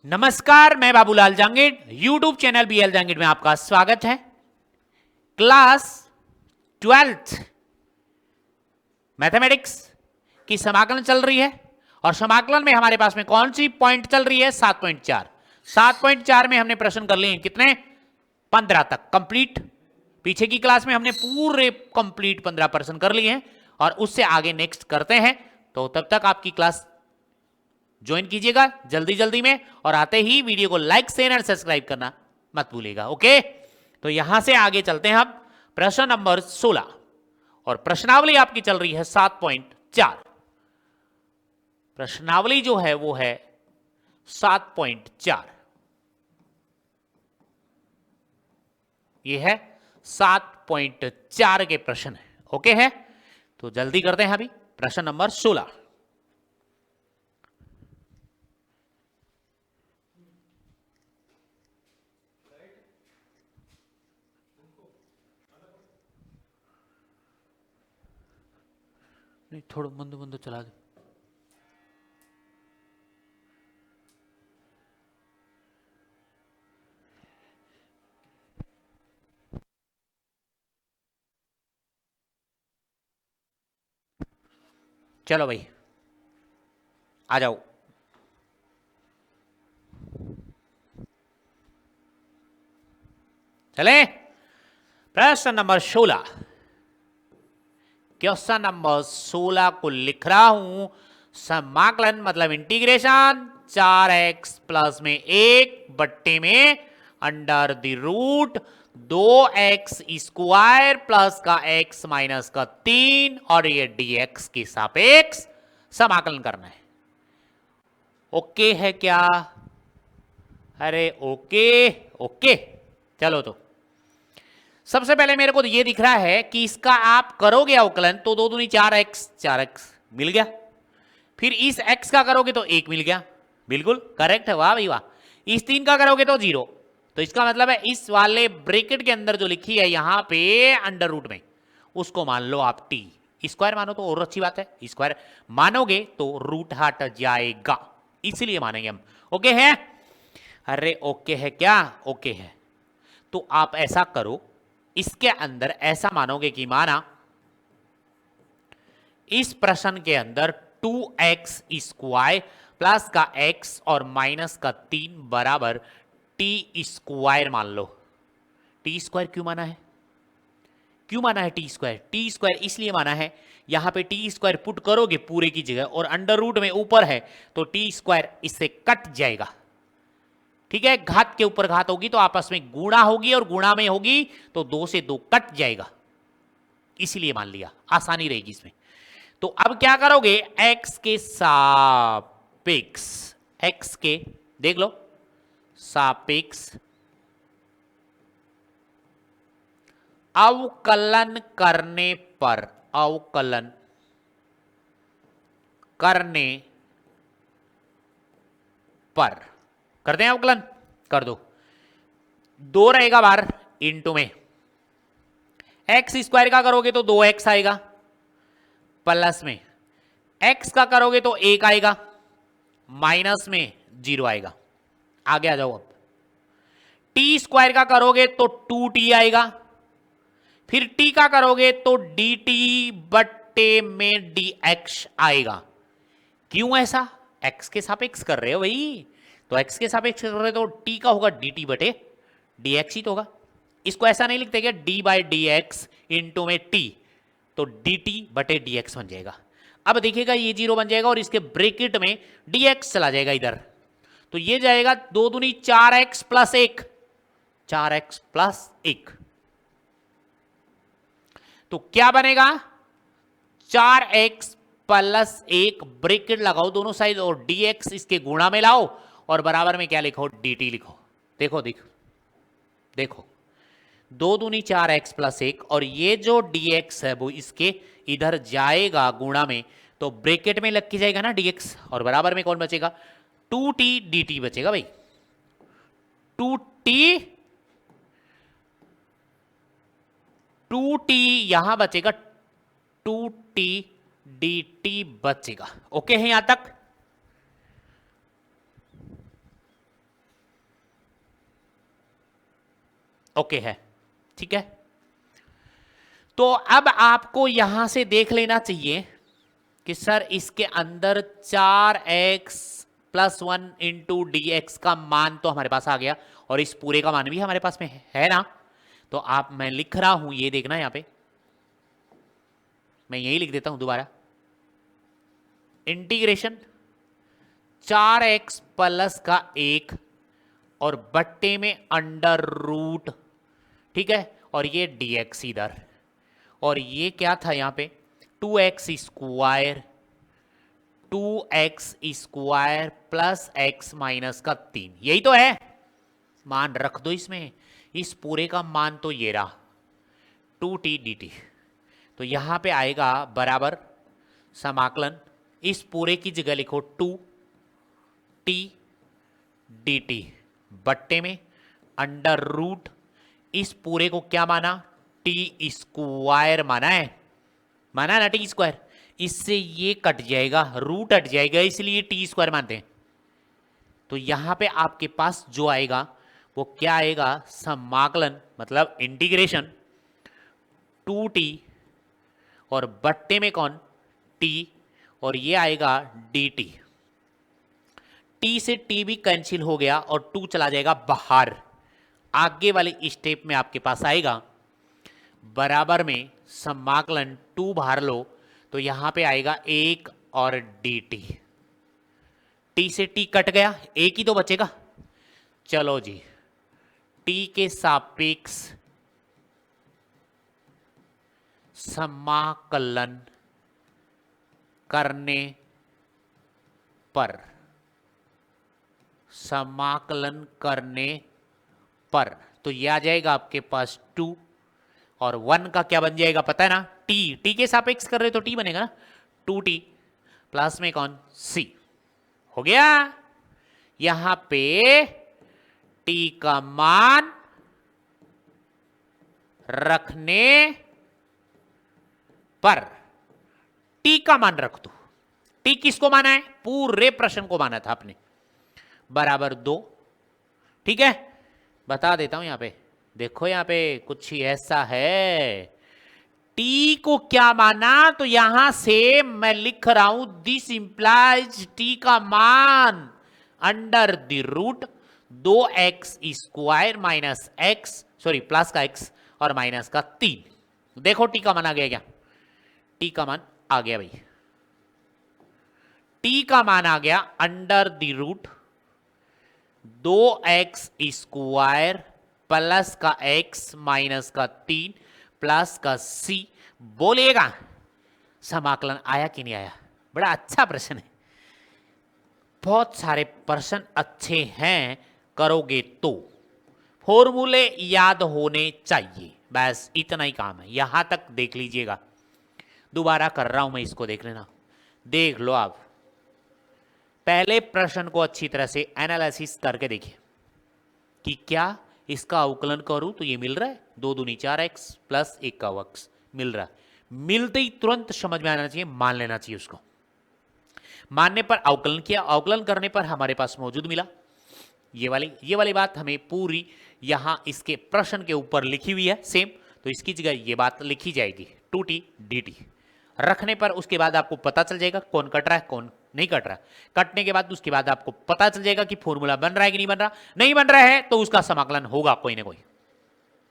नमस्कार, मैं Babulal Jangid. YouTube channel BL Jangid में आपका स्वागत है। क्लास 12th मैथमेटिक्स की समाकलन चल रही है और समाकलन में हमारे पास में कौन सी पॉइंट चल रही है? 7.4। 7.4 में हमने प्रश्न कर लिए कितने? 15 तक कंप्लीट। पीछे की क्लास में हमने पूरे कंप्लीट 15 प्रश्न कर लिए हैं और उससे आगे नेक्स्ट करते हैं। तो तब तक आपकी क्लास ज्वाइन कीजिएगा जल्दी जल्दी में, और आते ही वीडियो को लाइक शेयर और सब्सक्राइब करना मत भूलिएगा। ओके, तो यहां से आगे चलते हैं हम प्रश्न नंबर 16 और प्रश्नावली आपकी चल रही है 7.4। प्रश्नावली जो है वो है 7.4। ये है 7.4 के प्रश्न है। ओके है, तो जल्दी करते हैं अभी प्रश्न नंबर 16। नहीं, थोड़ा मंद मंद चला दे। चलो भाई आ जाओ। चले प्रश्न नंबर 16। क्वेश्चन नंबर 16 को लिख रहा हूं। समाकलन मतलब इंटीग्रेशन 4x प्लस में 1 बट्टे में under the root 2x square plus का x माइनस का 3 और ये dx के सापेक्ष समाकलन करना है। ओके है क्या? अरे ओके ओके, चलो तो सबसे पहले मेरे को ये दिख रहा है कि इसका आप करोगे अवकलन तो 2 दूनी 4x मिल गया। फिर इस x का करोगे तो 1 मिल गया। बिल्कुल करेक्ट है, वाह भाई वाह। इस 3 का करोगे तो 0। तो इसका मतलब है इस वाले ब्रैकेट के अंदर जो लिखी है यहां पे अंडर रूट में, उसको मान लो आप t स्क्वायर मानो तो और अच्छी बात है। स्क्वायर मानोगे तो रूट हट जाएगा, इसलिए मानेंगे हम। ओके है? अरे ओके है क्या? ओके है। तो आप ऐसा करो, इसके अंदर ऐसा मानोगे कि माना इस प्रश्न के अंदर 2x स्क्वायर प्लस का x और माइनस का 3 बराबर टी स्क्वायर मान लो। टी स्क्वायर क्यों माना है? क्यों माना है टी स्क्वायर? टी स्क्वायर इसलिए माना है, यहां पे टी स्क्वायर पुट करोगे पूरे की जगह और अंडर रूट में ऊपर है तो टी स्क्वायर इससे कट जाएगा। ठीक है, घात के ऊपर घात होगी तो आपस में गुणा होगी और गुणा में होगी तो 2 से 2 कट जाएगा, इसीलिए मान लिया, आसानी रहेगी इसमें। तो अब क्या करोगे? x के सापेक्ष, x के देख लो सापेक्ष अवकलन करने पर, अवकलन करने पर, करते हैं अवकलन, कर दो। 2 रहेगा बाहर इंटू में, एक्स स्क्वायर का करोगे तो 2x आएगा, प्लस में x का करोगे तो 1 आएगा, माइनस में 0 आएगा। आगे आ जाओ। अब टी स्क्वायर का करोगे तो 2t आएगा, फिर t का करोगे तो dt बट्टे में dx आएगा। क्यों ऐसा? x के सापेक्ष कर रहे हो भाई, तो x के सापेक्ष कर रहे हो तो t का होगा dt बटे dx ही तो होगा। इसको ऐसा नहीं लिखते क्या d by D x into में t, तो dt बटे dx बन जाएगा। अब देखिएगा ये 0 बन जाएगा और इसके ब्रैकेट में dx चला जाएगा इधर, तो ये जाएगा 2 दूनी 4x प्लस 1, 4x प्लस 1। तो क्या बनेगा? 4x प्लस 1 ब्रैकेट लगाओ दोनों साइड और dx इसके गुणा में लाओ और बराबर में क्या लिखो? dt लिखो। देखो देखो देखो, 2 दूनी 4x प्लस 1 और ये जो dx है वो इसके इधर जाएगा गुणा में, तो ब्रैकेट में लग के जाएगा ना dx और बराबर में कौन बचेगा? 2t dt बचेगा भाई। 2t यहां बचेगा, 2t dt बचेगा। ओके है यहां तक? ओके है, ठीक है। तो अब आपको यहां से देख लेना चाहिए कि सर इसके अंदर 4x plus 1 into D x का मान तो हमारे पास आ गया और इस पूरे का मान भी हमारे पास में है ना। तो आप, मैं लिख रहा हूं, ये देखना यहां पे, मैं यही लिख देता हूं दोबारा, इंटीग्रेशन 4x प्लस का 1 और बट्टे में अंडर रूट, ठीक है, और ये dx इधर, और ये क्या था यहां पे 2x square, 2x square plus x minus का 3, यही तो है। मान रख दो इसमें, इस पूरे का मान तो ये रहा 2t dt। तो यहां पे आएगा बराबर समाकलन, इस पूरे की जगह लिखो 2t dt बट्टे में अंडर रूट, इस पूरे को क्या माना, टी स्क्वायर माना है, माना ना टी स्क्वायर, इससे ये कट जाएगा, रूट हट जाएगा, इसलिए टी स्क्वायर मानते हैं। तो यहां पे आपके पास जो आएगा वो क्या आएगा, समाकलन मतलब इंटीग्रेशन 2t और बट्टे में कौन, t, और ये आएगा dt। t से t भी कैंसिल हो गया और 2 चला जाएगा बाहर। आगे वाले स्टेप में आपके पास आएगा बराबर में समाकलन 2 बाहर लो तो यहां पे आएगा 1 और dt। t से t कट गया, एक ही तो बचेगा। चलो जी, t के सापेक्ष समाकलन करने पर, समाकलन करने पर तो ये आ जाएगा आपके पास 2 और 1 का क्या बन जाएगा पता है ना, t के सापेक्ष कर रहे तो t बनेगा ना, 2t प्लस में कौन, c। हो गया। यहां पे t का मान रखने पर, t का मान रख दो, t किसको माना है, पूरे प्रश्न को माना था आपने, बराबर 2, ठीक है। बता देता हूं यहां पे, देखो यहां पे कुछ ही ऐसा है, t को क्या माना, तो यहां से मैं लिख रहा हूं दिस इंप्लाइज t का मान under the root 2x square minus x, sorry plus का x और माइनस का 3। देखो t का मान आ गया क्या, t का मान आ गया भाई, t का मान आ गया under the root 2x square plus का x माइनस का 3 प्लस का c। बोलिएगा समाकलन आया कि नहीं आया, बड़ा अच्छा प्रश्न है, बहुत सारे प्रश्न अच्छे हैं, करोगे तो फॉर्मूले याद होने चाहिए, बस इतना ही काम है। यहां तक देख लीजिएगा, दोबारा कर रहा हूं मैं, इसको देख लेना, देख लो आप, पहले प्रश्न को अच्छी तरह से एनालिसिस करके देखिए कि क्या इसका अवकलन करूं तो ये मिल रहा है 2 दूनी 4x प्लस 1 का x मिल रहा है, मिलते ही तुरंत समझ में आना चाहिए, मान लेना चाहिए उसको। मानने पर अवकलन किया, अवकलन करने पर हमारे पास मौजूद मिला ये वाली बात हमें पूरी यहां इसके प्रश्न के ऊपर लिखी हुई है सेम, तो इसकी जगह ये बात लिखी जाएगी 2t dt रखने पर। उसके बाद आपको पता चल जाएगा कौन कट रहा है कौन नहीं कट रहा है, कटने के बाद उसके बाद आपको पता चल जाएगा कि फॉर्मूला बन रहा है कि नहीं बन रहा, नहीं बन रहा है तो उसका समाकलन होगा कोई ना कोई।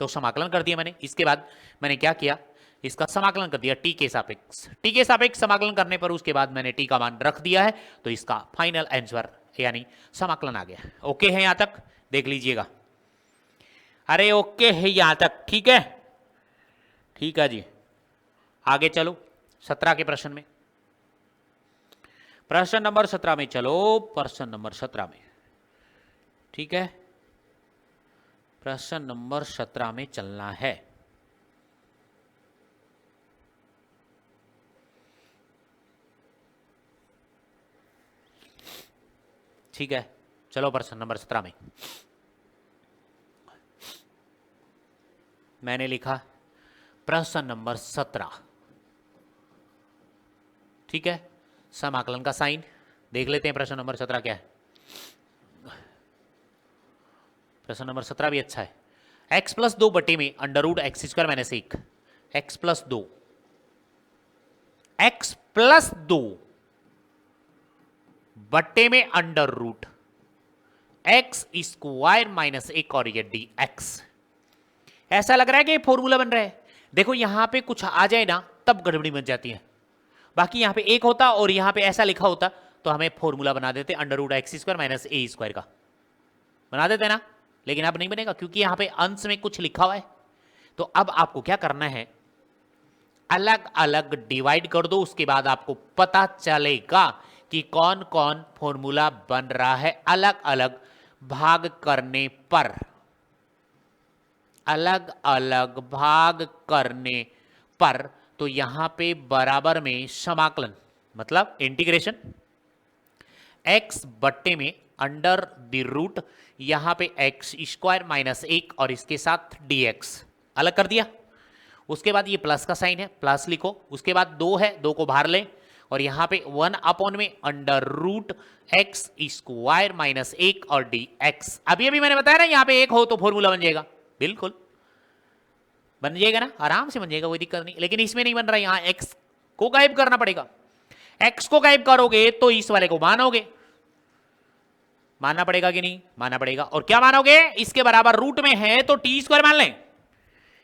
तो समाकलन कर दिया मैंने, इसके बाद मैंने क्या किया, इसका समाकलन कर दिया t के सापेक्ष, t के सापेक्ष समाकलन करने पर उसके बाद मैंने t का मान रख दिया है, तो इसका फाइनल आंसर यानी समाकलन आ गया। ओके है यहां तक, देख लीजिएगा, अरे ओके है यहां तक, ठीक है, ठीक है जी। आगे चलो 17 के प्रश्न में, प्रश्न नंबर 17 में चलो, प्रश्न नंबर 17 में, ठीक है, प्रश्न नंबर 17 में चलना है। ठीक है, चलो प्रश्न नंबर 17 में मैंने लिखा प्रश्न नंबर 17, ठीक है, समाकलन का साइन देख लेते हैं। प्रश्न नंबर 17 क्या है, प्रश्न नंबर 17 भी अच्छा है, एक्स प्लस 2 बटे में under root x square minus 1, x plus 2, x plus 2 बटे में under root x square minus 1 और ये डी एक्स। ऐसा लग रहा है कि फॉर्मूला बन रहा है। देखो यहां पे कुछ आ जाए ना तब गड़बड़ी मच जाती है। बाकी यहां पे एक होता और यहां पे ऐसा लिखा होता तो हमें फॉर्मूला बना देते under root x square minus A square का, बना देते ना। लेकिन अब नहीं बनेगा क्योंकि यहां पे अंश में कुछ लिखा हुआ है। तो अब आपको क्या करना है, अलग अलग डिवाइड कर दो, उसके बाद आपको पता चलेगा कि कौन कौन फॉर्मूला बन रहा है अलग अलग भाग करने पर। अलग अलग भाग करने पर तो यहां पे बराबर में समाकलन मतलब इंटीग्रेशन x बट्टे में अंडर द रूट यहां पे एक्स स्क्वायर माइनस 1 और इसके साथ dx अलग कर दिया। उसके बाद ये प्लस का साइन है, प्लस लिखो। उसके बाद 2 है, 2 को बाहर ले और यहां पे 1 अपॉन में under root x square minus 1 और dx। अभी अभी मैंने बताया ना यहां पे 1 हो तो फॉर्मूला बन जाएगा, बिल्कुल बन जाएगा ना, आराम से बन जाएगा, कोई दिक्कत नहीं। लेकिन इसमें नहीं बन रहा, यहां x को गायब करना पड़ेगा। x को गायब करोगे तो इस वाले को मानोगे, मानना पड़ेगा कि नहीं, मानना पड़ेगा। और क्या मानोगे, इसके बराबर रूट में है तो टी स्क्वायर मान लें।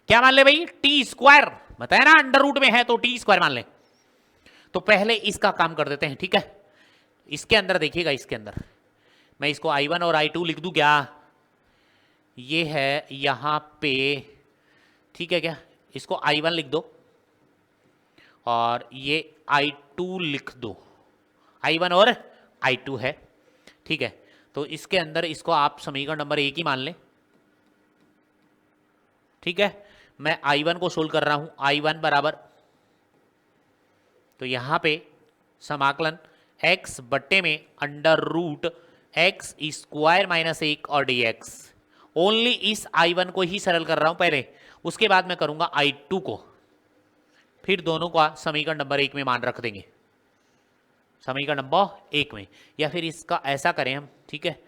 क्या मान ले भाई, टी स्क्वायर, बताया ना अंडर रूट में है तो टी स्क्वायर मान लें। तो पहले इसका काम कर देते हैं, ठीक है। इसके अंदर देखिएगा, इसके अंदर मैं इसको I1 और I2 लिख दूं क्या, ये है यहां पे, ठीक है क्या। इसको I1 लिख दो और ये I2 लिख दो, I1 और I2 है, ठीक है। तो इसके अंदर इसको आप समीकरण नंबर 1 ही मान लें, ठीक है। मैं I1 को सोल्व कर रहा हूं, I1 बराबर, तो यहां पे समाकलन x बट्टे में under root x square minus 1 और dx। ओनली इस I1 को ही सरल कर रहा हूं पहले, उसके बाद मैं करूंगा I2 को, फिर दोनों का समीकरण नंबर 1 में मान रख देंगे, समीकरण नंबर 1 में। या फिर इसका ऐसा करें हम, ठीक है,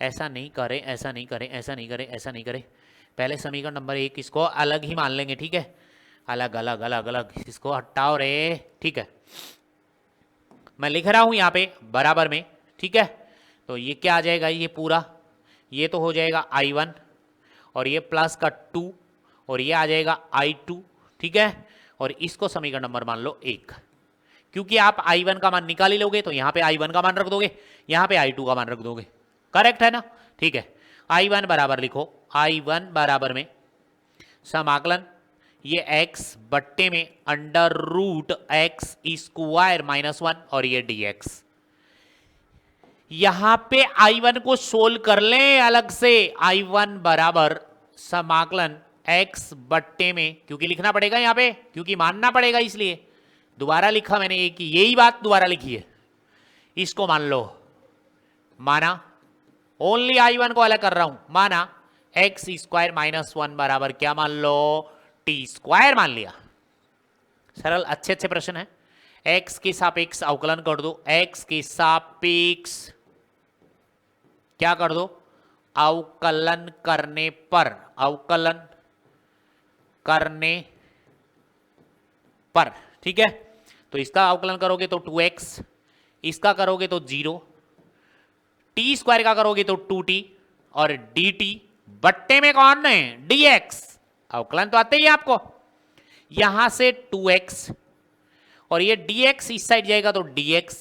ऐसा नहीं करें, ऐसा नहीं करें, ऐसा नहीं करें, ऐसा नहीं करें, पहले समीकरण नंबर 1 इसको अलग ही मान लेंगे, ठीक है। अलग अलग अलग अलग इसको हटाओ रे, ठीक है। मैं लिख रहा हूं यहां पे बराबर में, ठीक है। तो ये क्या आ जाएगा, ये पूरा, ये तो हो जाएगा I1 और ये प्लस का 2 और ये आ जाएगा I2, ठीक है। और इसको समीकरण नंबर मान लो 1, क्योंकि आप I1 का मान निकाल ही लोगे तो यहां पे I1 का मान रख दोगे, यहां पे I2 का मान रख दोगे, करेक्ट है ना, ठीक है। I1 बराबर लिखो, I1 बराबर में समाकलन ये x बट्टे में under root x square minus 1 और ये dx। यहां पे I1 को सोल्व कर लें अलग से, I1 बराबर समाकलन x बट्टे में, क्योंकि लिखना पड़ेगा यहां पे, क्योंकि मानना पड़ेगा, इसलिए दोबारा लिखा मैंने, एक यही बात दोबारा लिखी है, इसको मान लो, माना। ओनली I1 को अलग कर रहा हूं, माना एक्स स्क्वायर माइनस 1 बराबर क्या मान लो, टी स्क्वायर मान लिया। सरल, अच्छे अच्छे प्रश्न है। एक्स के सापेक्ष अवकलन कर दो, एक्स के सापेक्ष क्या कर दो, अवकलन करने पर, अवकलन करने पर, ठीक है। तो इसका अवकलन करोगे तो 2x, इसका करोगे तो 0, टी स्क्वायर का करोगे तो 2t और dt बट्टे में कौन है, dx। अवकलन तो आते ही आपको, यहां से 2x और ये dx इस साइड जाएगा तो dx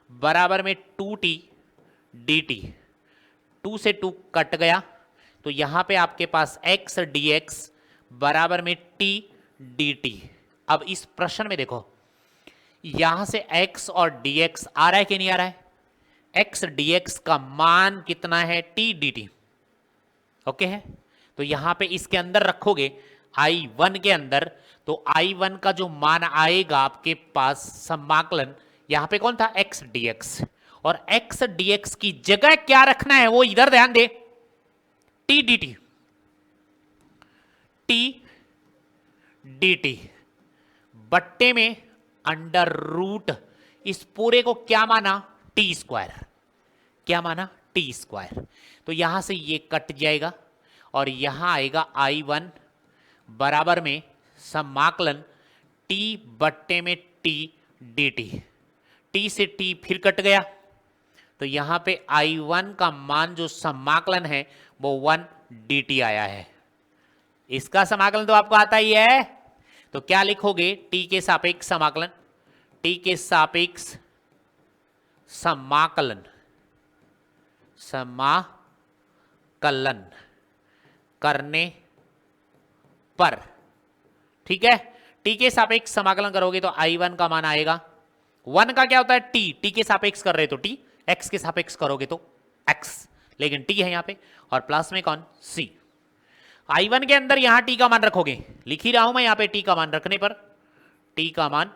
बराबर में 2t dt, 2 से 2 कट गया तो यहां पे आपके पास x dx बराबर में t dt। अब इस प्रश्न में देखो, यहां से x और dx आ रहा है कि नहीं आ रहा है, x dx का मान कितना है, t dt, ओके है। तो यहां पे इसके अंदर रखोगे I1 के अंदर, तो I1 का जो मान आएगा आपके पास समाकलन, यहां पे कौन था, x dx, और x dx की जगह क्या रखना है वो इधर ध्यान दे, t dt, t dt बट्टे में अंडर रूट, इस पूरे को क्या माना, टी स्क्वायर, क्या माना, टी स्क्वायर। तो यहां से ये कट जाएगा और यहां आएगा I1 बराबर में समाकलन t बट्टे में t dt। t से t फिर कट गया, तो यहां पे I1 का मान जो समाकलन है वो 1 dt आया है। इसका समाकलन तो आपको आता ही है, तो क्या लिखोगे, t के सापेक्ष समाकलन, t के सापेक्ष समाकलन, समाकलन करने पर, ठीक है, t के सापेक्ष समाकलन करोगे तो I1 का मान आएगा 1 का क्या होता है t के सापेक्ष कर रहे तो t, x के सापेक्ष करोगे तो x, लेकिन t है यहां पे, और प्लस में कौन c। I1 के अंदर यहां t का मान रखोगे, लिख ही रहा हूं मैं यहां पे, t का मान रखने पर, t का मान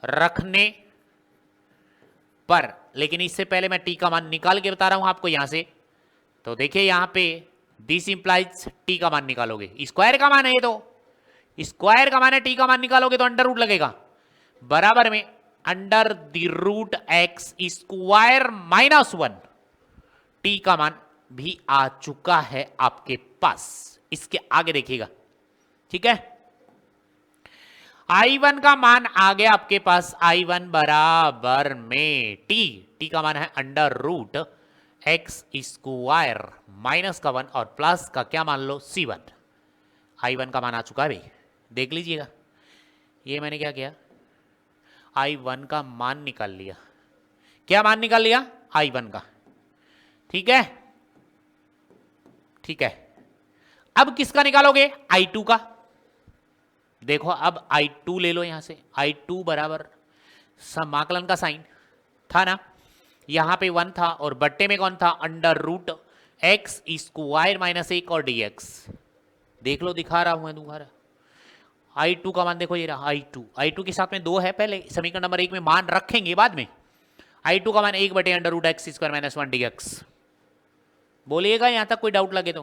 रखने पर, लेकिन इससे पहले मैं t का मान निकाल के बता रहा हूं आपको यहां से। तो देखिए यहां पे दिस इंप्लाइज t का मान निकालोगे, स्क्वायर का मान है ये, तो स्क्वायर का मान है, t का मान निकालोगे तो अंडर रूट लगेगा, बराबर में under the root x square minus 1। t का मान भी आ चुका है आपके पास, इसके आगे देखिएगा, ठीक है। I1 का मान आ गया आपके पास, I1 बराबर में t का मान है under root x square minus का 1 और प्लस का क्या मान लो c1। I1 का मान आ चुका है भाई, देख लीजिएगा। ये मैंने क्या किया, I1 का मान निकाल लिया। क्या मान निकाल लिया, I1 का, ठीक है, ठीक है। अब किसका निकालोगे, I2 का। देखो अब I2 ले लो यहां से, I2 बराबर समाकलन का साइन था ना, यहां पे 1 था और बट्टे में कौन था, under root x square minus 1 और dx। देख लो, दिखा रहा हूं मैं दोबारा। I2 का मान देखो, ये रहा I2 के साथ में 2 है, पहले समीकरण नंबर 1 में मान रखेंगे बाद में। I2 का मान 1 बटे under root x square minus 1 dx। बोलिएगा यहां तक कोई डाउट लगे तो।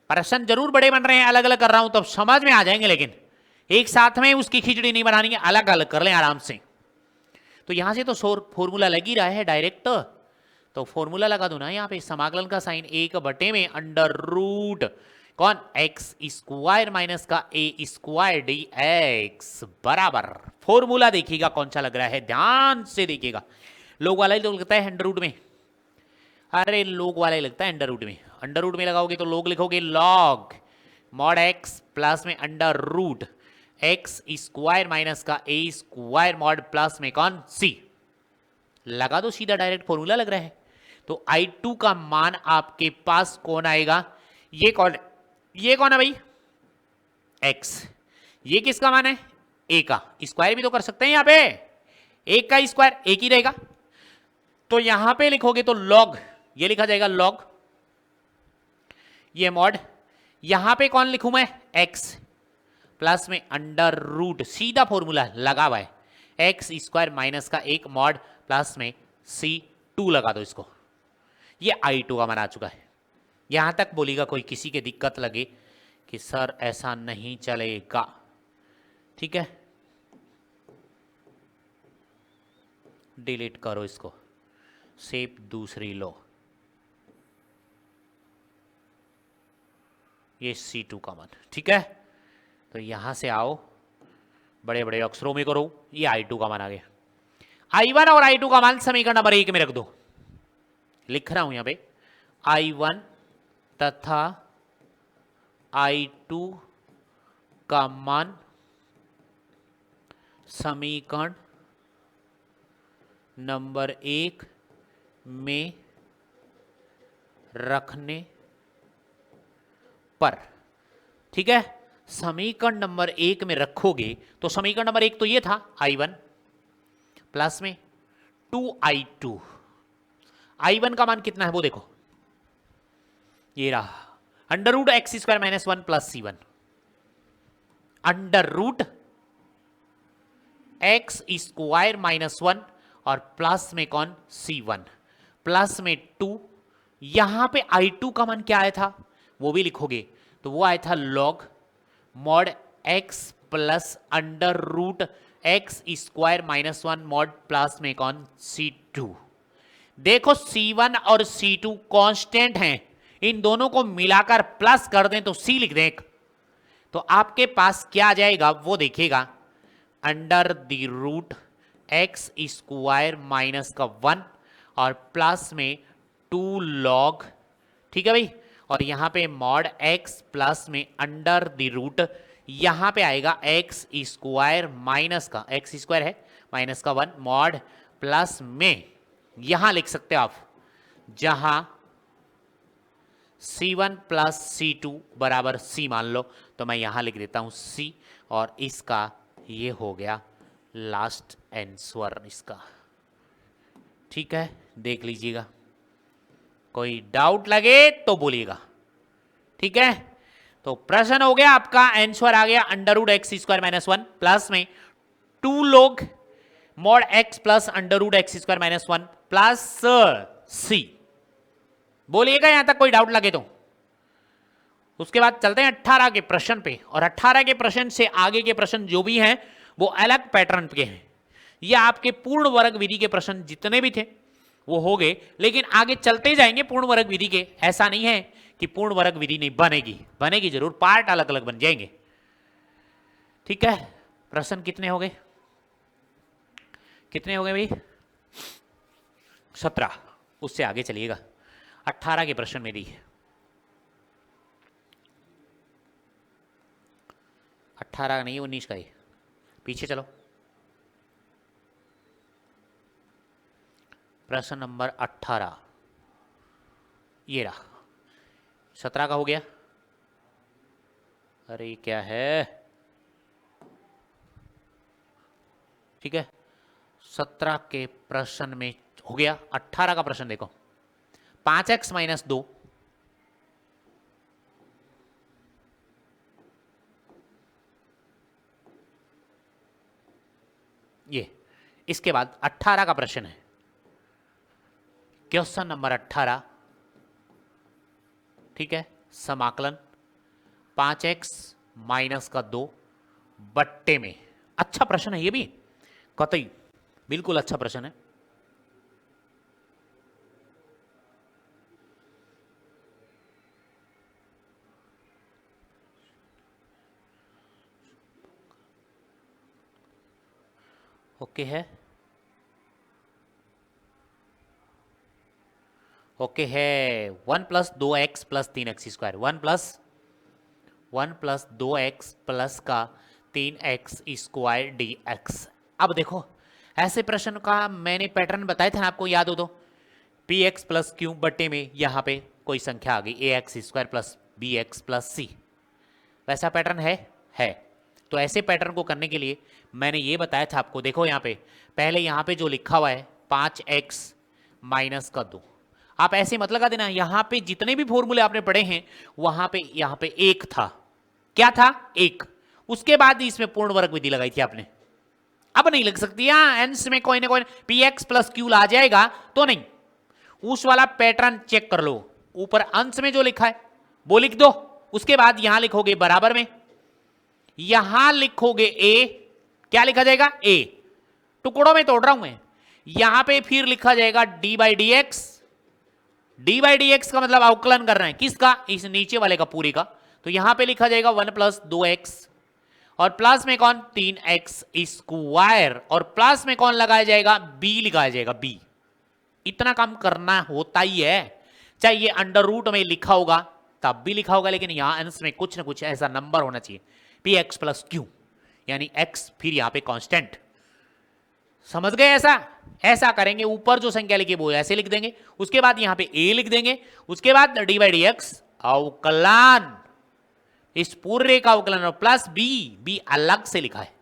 प्रश्न जरूर बड़े बन रहे हैं, अलग अलग कर रहा हूं तब समझ में आ जाएंगे, लेकिन एक साथ में उसकी खिचड़ी नहीं बनानी है, अलग अलग कर लें आराम से। तो यहां से तो फॉर्मूला लग ही रहा है डायरेक्ट, तो फॉर्मूला लगा दो ना यहाँ पे, समाकलन का साइन 1 बटे में अंडर रूट कौन x स्क्वायर माइनस का a स्क्वायर dx बराबर, फॉर्मूला देखिएगा कौन सा लग रहा है, ध्यान से देखिएगा। लोग वाला ही तो लगता है अंडर रूट में, अरे लोग वाला ही लगता है अंडर रूट में। अंडर रूट में लगाओगे तो लोग लिखोगे लॉग मॉड x प्लस में under root x square minus का a स्क्वायर मॉड प्लस में कौन c, लगा दो सीधा, डायरेक्ट फॉर्मूला लग रहा है। तो I2 का मान आपके पास कौन आएगा, ये कौन है, ये कौन है भाई, x, ये किसका मान है, a का, स्क्वायर भी तो कर सकते हैं यहां पे, 1 का स्क्वायर 1 ही रहेगा, तो यहां पे लिखोगे तो लॉग, ये लिखा जाएगा लॉग, ये मॉड, यहां पे कौन लिखूं मैं, x प्लस में अंडर रूट, सीधा फॉर्मूला लगा हुआ है, एक्स स्क्वायर माइनस का 1 मॉड प्लस में c2 लगा दो इसको। ये I2 का मान आ चुका है। यहां तक बोलिएगा, कोई किसी के दिक्कत लगे कि सर ऐसा नहीं चलेगा, ठीक है, डिलीट करो इसको, शेप दूसरी लो, ये C2 का मान, ठीक है। तो यहां से आओ, बड़े बड़े अक्षरों में करो, ये I2 का मान आ गया। I1 और I2 का मान समीकरण नंबर 1 में रख दो, लिख रहा हूं यहां पे, I1 तथा I2 का मान समीकरण नंबर 1 में रखने पर, ठीक है। समीकरण नंबर 1 में रखोगे तो समीकरण नंबर 1 तो ये था I1 प्लस में 2I2, I1 का मान कितना है वो देखो, ये रहा under root x square minus 1 प्लस c1, under root x square minus 1 और प्लस में कौन c1 प्लस में 2, यहां पे I2 का मान क्या आया था वो भी लिखोगे, तो वो आया था log mod x plus under root x square minus 1 mod plus में कौन c2। देखो C1 और C2 कांस्टेंट हैं, इन दोनों को मिलाकर प्लस कर दें तो C लिख दें एक, तो आपके पास क्या आ जाएगा वो देखिएगा, under the root x square minus का 1 और प्लस में 2 लॉग, ठीक है भाई, और यहां पे मॉड एक्स प्लस में अंडर द रूट, यहां पे आएगा एक्स स्क्वायर माइनस का, एक्स स्क्वायर है माइनस का 1 मॉड प्लस में, यहां लिख सकते हो आप, जहां C1 प्लस C2 बराबर C मान लो, तो मैं यहां लिख देता हूं C, और इसका ये हो गया लास्ट आंसर इसका। ठीक है, देख लीजिएगा, कोई डाउट लगे तो बोलिएगा। ठीक है, तो प्रश्न हो गया आपका, आंसर आ गया under root x square minus 1 प्लस में 2 log mod x plus under root x square minus 1 प्लस C। बोलिएगा यहां तक कोई डाउट लगे तो। उसके बाद चलते हैं 18 के प्रश्न पे, और 18 के प्रश्न से आगे के प्रश्न जो भी हैं वो अलग पैटर्न के हैं। ये आपके पूर्ण वर्ग विधि के प्रश्न जितने भी थे वो हो गए, लेकिन आगे चलते जाएंगे पूर्ण वर्ग विधि के। ऐसा नहीं है कि पूर्ण वर्ग विधि नहीं बनेगी, बनेगी जरूर, पार्ट अलग अलग बन जाएंगे। ठीक है, प्रश्न कितने हो गए, कितने हो गए भाई? 17। उससे आगे चलिएगा, 18 के प्रश्न में दी, 18 नहीं 19 का ही, पीछे चलो। प्रश्न नंबर 18 ये रहा, 17 का हो गया। अरे क्या है, ठीक है, 17 के प्रश्न में हो गया। 18 का प्रश्न देखो, 5x माइनस 2 ये, इसके बाद 18 का प्रश्न है, क्वेश्चन नंबर 18। ठीक है, समाकलन 5x माइनस का 2 बट्टे में, अच्छा प्रश्न है ये भी, कतई बिल्कुल अच्छा प्रश्न है। ओके है, ओके है। 1 plus 2x plus 3x square, 1 plus 2x plus का 3x स्क्वायर dx। अब देखो, ऐसे प्रश्न का मैंने पैटर्न बताया था ना आपको, याद हो तो, px प्लस क्यू बट्टे में यहाँ पे कोई संख्या आ गई ax square plus bx plus c, वैसा पैटर्न है। तो ऐसे पैटर्न को करने के लिए मैंने ये बताया था आपको, देखो यहाँ पे पहले यहाँ पे जो लिखा हुआ है 5x माइनस का 2, आप ऐसे मत लगा देना, यहाँ पे जितने भी फॉर्मूले आपने पढ़े हैं वहां पे यहाँ पे एक था, क्या था? एक। उसके बाद इसमें पूर्ण वर्ग विधि लगाई थी आपने, अब नहीं लग सकती। एंस में कोई ना कोई px प्लस क्यू ला जाएगा तो नहीं, उस वाला पैटर्न चेक कर लो, ऊपर अंश में जो लिखा है वो लिख दो, उसके बाद यहां लिखोगे बराबर में, यहां लिखोगे a, क्या लिखा जाएगा? a, टुकड़ों में तोड़ रहा हूं मैं, यहां पे फिर लिखा जाएगा d by D x, D by D x का मतलब अवकलन कर रहे हैं किसका? इस नीचे वाले का, पूरी का, तो यहां पे लिखा जाएगा 1 प्लस 2x, और प्लस में कौन? 3x स्क्वायर, और प्लस में कौन लगाया जाएगा? b लगाया जाएगा, b। इतना काम करना होता ही है, चाहे ये अंडर रूट में लिखा होगा तब भी लिखा होगा, लेकिन यहां अंश में कुछ ना कुछ ऐसा नंबर होना चाहिए, px प्लस q, यानी x फिर यहां पे कांस्टेंट। समझ गए? ऐसा करेंगे, ऊपर जो संख्या लिखी वो ऐसे लिख देंगे, उसके बाद यहां पे a लिख देंगे, उसके बाद डी बाई डी एक्स अवकलन, इस पूरे का अवकलन, और प्लस b अलग से लिखा है।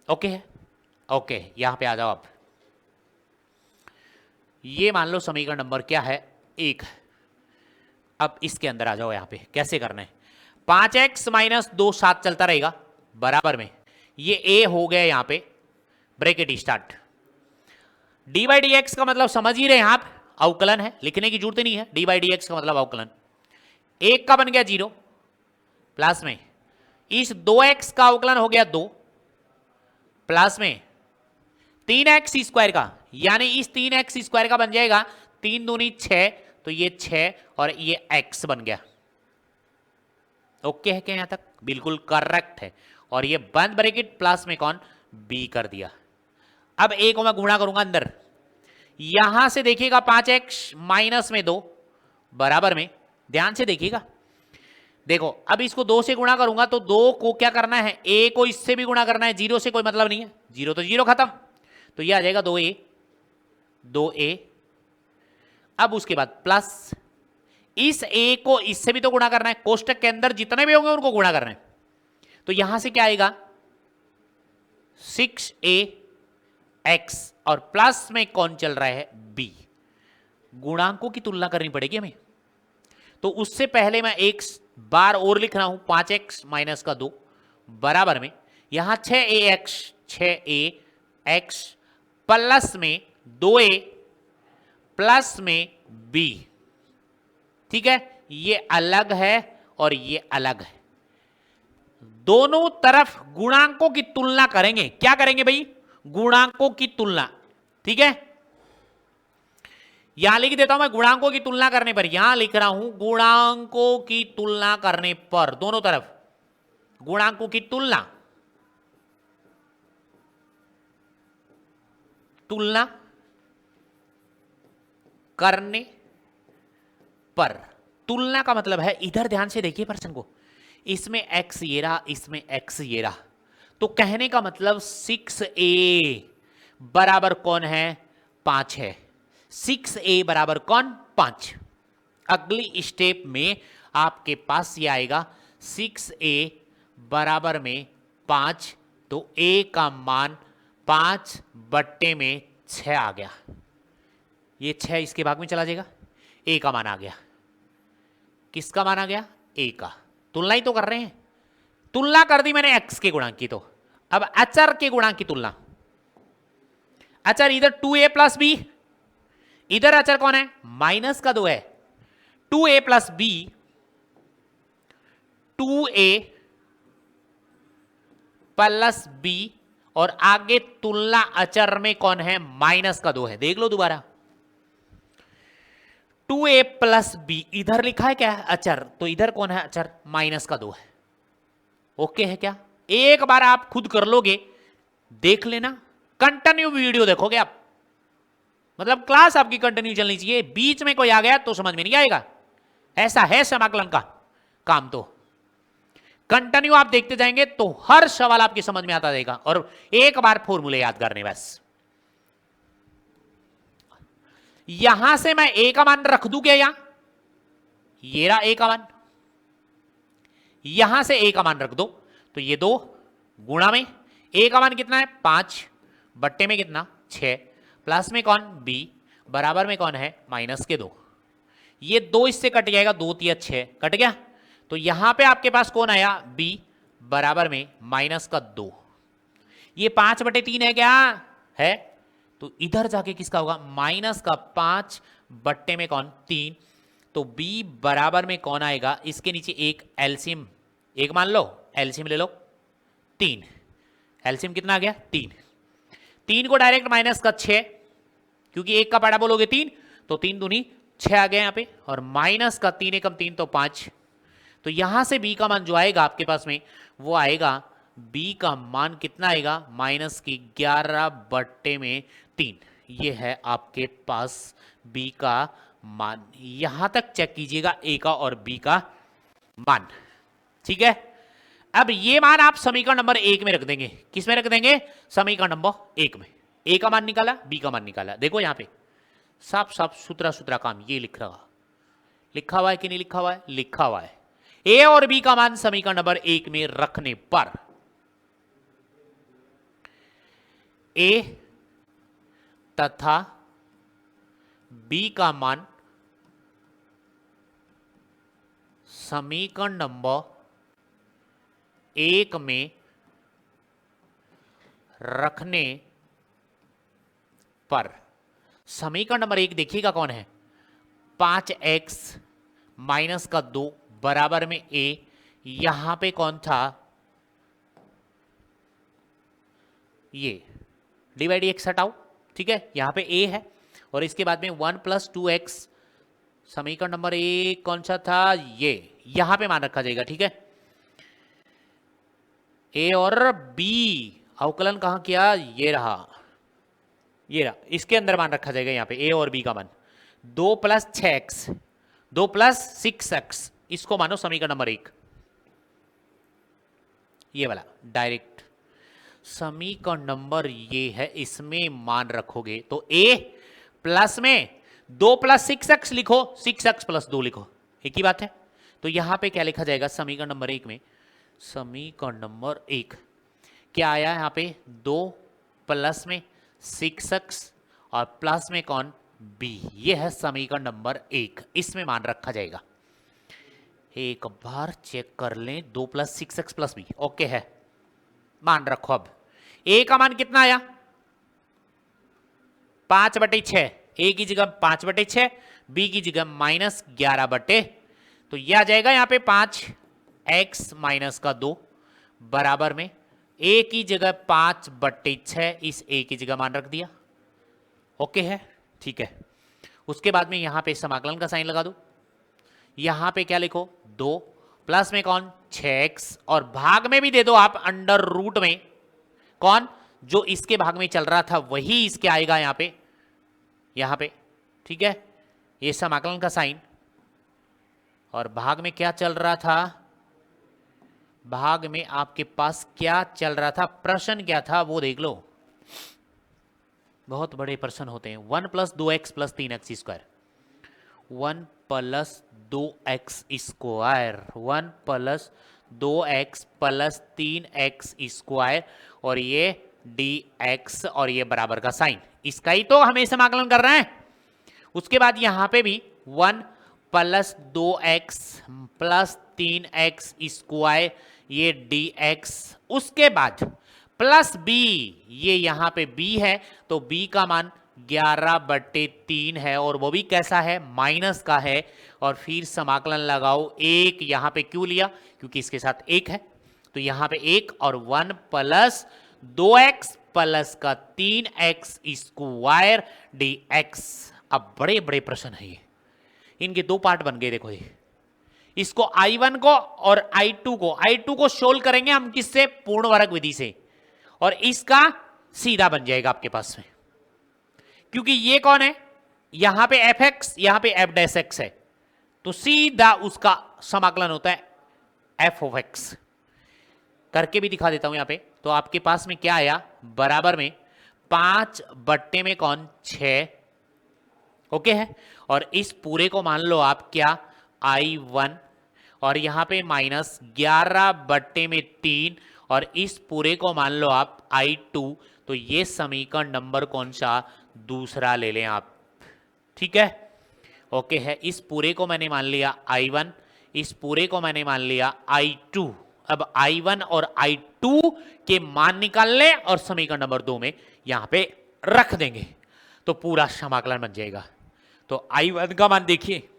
ओके है, ओके, यहां पे आ जाओ आप, ये मान लो समीकरण नंबर क्या है? 1। अब इसके अंदर आ जाओ, यहां पे कैसे करना है? 5x माइनस 2 साथ चलता रहेगा बराबर में, ये a हो गया, यहां पे bracket start, D by D x का मतलब समझ ही रहे हैं आप, अवकलन है, लिखने की जरूरत नहीं है, डी बाई डी एक्स का मतलब अवकलन। 1 का बन गया 0, प्लस में इस 2x का अवकलन हो गया 2, प्लस में 3x² का, यानी इस 3x² का बन जाएगा 3 दूनी 6, तो ये 6 और ये x बन गया। ओके है क्या? यहां तक बिल्कुल करेक्ट है। और ये बंद ब्रैकेट प्लस में कौन b कर दिया। अब a को मैं गुणा करूंगा अंदर, यहां से देखिएगा 5x माइनस में 2 बराबर में, ध्यान से देखिएगा, देखो अब इसको 2 से गुणा करूंगा तो 2 को क्या करना है, a को इससे भी गुणा करना है, 0 से कोई मतलब नहीं है, 0 तो 0 खत्म, तो ये आ जाएगा 2a। अब उसके बाद प्लस इस a को इससे भी तो गुणा करना है, कोष्टक के अंदर जितने भी होंगे उनको गुणा करना है, तो यहां से क्या आएगा 6ax और प्लस में कौन चल रहा है b। गुणांकों की तुलना करनी पड़ेगी हमें, तो उससे पहले मैं एक बार और लिख रहा हूं 5x माइनस का 2 बराबर में, यहां 6ax प्लस में 2a प्लस में b। ठीक है, ये अलग है और ये अलग है, दोनों तरफ गुणांकों की तुलना करेंगे। क्या करेंगे भाई? गुणांकों की तुलना। ठीक है, यहां लिख देता हूं मैं गुणांकों की तुलना करने पर, यहां लिख रहा हूं गुणांकों की तुलना करने पर, दोनों तरफ गुणांकों की तुलना करने पर। तुलना का मतलब है, इधर ध्यान से देखिए प्रश्न को, इसमें x ये रहा, इसमें x ये रहा, तो कहने का मतलब 6a बराबर कौन है 5 है, 6a बराबर कौन 5। अगली स्टेप में आपके पास ये आएगा 6a बराबर में 5, तो a का मान 5 बट्टे में 6 आ गया, ये 6 इसके भाग में चला जाएगा, a का मान आ गया। किसका मान आ गया? a का। तुलना ही तो कर रहे हैं, तुलना कर दी मैंने x के गुणांक की, तो अब अचर के गुणांक की तुलना। अचर इधर 2a प्लस b, इधर अचर कौन है माइनस का 2 है, 2a plus b, 2a plus b, और आगे तुलना अचर में कौन है माइनस का 2 है। देख लो दोबारा, 2a प्लस b इधर लिखा है क्या है अचर, तो इधर कौन है अचर माइनस का 2 है। ओके है क्या? एक बार आप खुद कर लोगे, देख लेना, कंटिन्यू वीडियो देखोगे आप, मतलब क्लास आपकी कंटिन्यू चलनी चाहिए, बीच में कोई आ गया तो समझ में नहीं आएगा, ऐसा है समाकलन का काम। तो कंटिन्यू आप देखते जाएंगे तो हर सवाल आपकी समझ में आता जाएगा, और एक बार फॉर्मूले याद करने बस। यहां से मैं a का मान रख दूं क्या, यहां ये रहा a का मान, यहां से a का मान रख दो, तो ये 2 गुणा में a का मान कितना है 5 बट्टे में कितना 6, प्लस में कौन b बराबर में कौन है माइनस के 2, ये 2 इससे कट जाएगा, 2 3 6 कट गया, तो यहां पे आपके पास कौन आया b बराबर में माइनस का 2। ये 5 बटे 3 है क्या है, तो इधर जाके किसका होगा माइनस का 5 बट्टे में कौन 3, तो b बराबर में कौन आएगा, इसके नीचे एक एलसीएम एक मान लो, एलसीएम ले लो 3, एलसीएम कितना आ गया 3, 3 को डायरेक्ट माइनस का 6, क्योंकि एक का पाड़ा बोलोगे 3, तो 3 दूनी 6 आ गया यहाँ पे, और माइनस का 3 एकम 3 तो 5, तो यहां से b का मान जो आएगा आपके पास में वो आएगा, b का मान कितना आएगा माइनस की 11 बट्टे में 3, ये है आपके पास b का मान। यहां तक चेक कीजिएगा a का और b का मान। ठीक है, अब ये मान आप समीकरण नंबर 1 में रख देंगे, किस में रख देंगे समीकरण नंबर 1 में, a का मान निकाला b का मान निकाला, देखो यहां पे साफ साफ सुथरा सुथरा काम ये लिखा हुआ है कि नहीं लिखा हुआ है, लिखा हुआ है। a और b का मान समीकरण नंबर 1 में रखने पर a तथा b का मान समीकरण नंबर 1 में रखने पर, समीकरण नंबर 1 देखिएगा कौन है 5x माइनस का 2 बराबर में a, यहां पे कौन था ये डी बाई डी एक्स हटाओ, ठीक है, यहाँ पे ए है और इसके बाद में 1 प्लस 2x, समीकरण नंबर 1 कौन सा था, ये यहां पे मान रखा जाएगा, ठीक है। ए और बी अवकलन कहां किया, ये रहा, ये रहा, इसके अंदर मान रखा जाएगा यहाँ पे ए और बी का मान। 2 प्लस 6x, 2 प्लस 6x, इसको मानो समीकरण नंबर 1, ये वाला डायरेक्ट समीकरण नंबर ये है, इसमें मान रखोगे तो a प्लस में 2 प्लस 6x लिखो, 6x प्लस 2 लिखो, एक ही बात है। तो यहां पे क्या लिखा जाएगा समीकरण नंबर 1 में, समीकरण नंबर 1 क्या आया यहाँ पे, 2 प्लस में 6x और प्लस में कौन, b, ये है समीकरण नंबर 1, इसमें मान रखा जाएगा। एक बार चेक कर लें, 2 plus 6x plus B, okay है, मान रखो। अब a का मान कितना आया, 5/6, a की जगह 5/6, b की जगह -11/, तो यह आ जाएगा यहाँ पे 5x माइनस का 2 बराबर में a की जगह 5/6, इस a की जगह मान रख दिया, ओके है, ठीक है। उसके बाद में यहां पे समाकलन का साइन लगा दो, यहां पे क्या लिखो, 2 प्लस में कौन 6x और भाग में भी दे दो आप अंडर रूट में, कौन जो इसके भाग में चल रहा था वही इसके आएगा यहां पे, ठीक है, ये समाकलन का साइन। और भाग में क्या चल रहा था, भाग में आपके पास क्या चल रहा था, प्रश्न क्या था वो देख लो, बहुत बड़े प्रश्न होते हैं। 1 plus 2x plus 3x square, 1 plus 2x square, 1 plus 2x plus 3x square और ये dx और ये बराबर का साइन, इसका ही तो हमें समाकलन कर रहे हैं। उसके बाद यहां पे भी 1 plus 2x plus 3x square ये dx, उसके बाद प्लस b, ये यहां पे b है तो b का मान 11/3 है और वो भी कैसा है, माइनस का है। और फिर समाकलन लगाओ, एक यहां पे क्यों लिया, क्योंकि इसके साथ एक है, तो यहां पे एक और 1 प्लस 2x प्लस का 3x स्क्वायर dx। अब बड़े बड़े प्रश्न है ये, इनके 2 पार्ट बन गए, देखो ये, इसको I1 को और I2 को सोल्व करेंगे हम किससे, पूर्ण वर्ग विधि से, और इसका सीधा बन जाएगा आपके पास में, क्योंकि ये कौन है, यहां पे fx यहां पे f डैश x है, तो सीधा उसका समाकलन होता है f of x। करके भी दिखा देता हूं यहां पे, तो आपके पास में क्या आया, बराबर में 5/में 6, ओके है, और इस पूरे को मान लो आप क्या, I1 और यहां पे -11/3 और इस पूरे को मान लो आप I2, तो ये समीकरण नंबर कौन सा, दूसरा ले लें आप, ठीक है, ओके है। इस पूरे को मैंने मान लिया I1, इस पूरे को मैंने मान लिया I2। अब I1 और I2 के मान निकाल ले और समीकरण नंबर 2 में यहां पे रख देंगे तो पूरा समाकलन बन जाएगा। तो I1 का मान देखिए,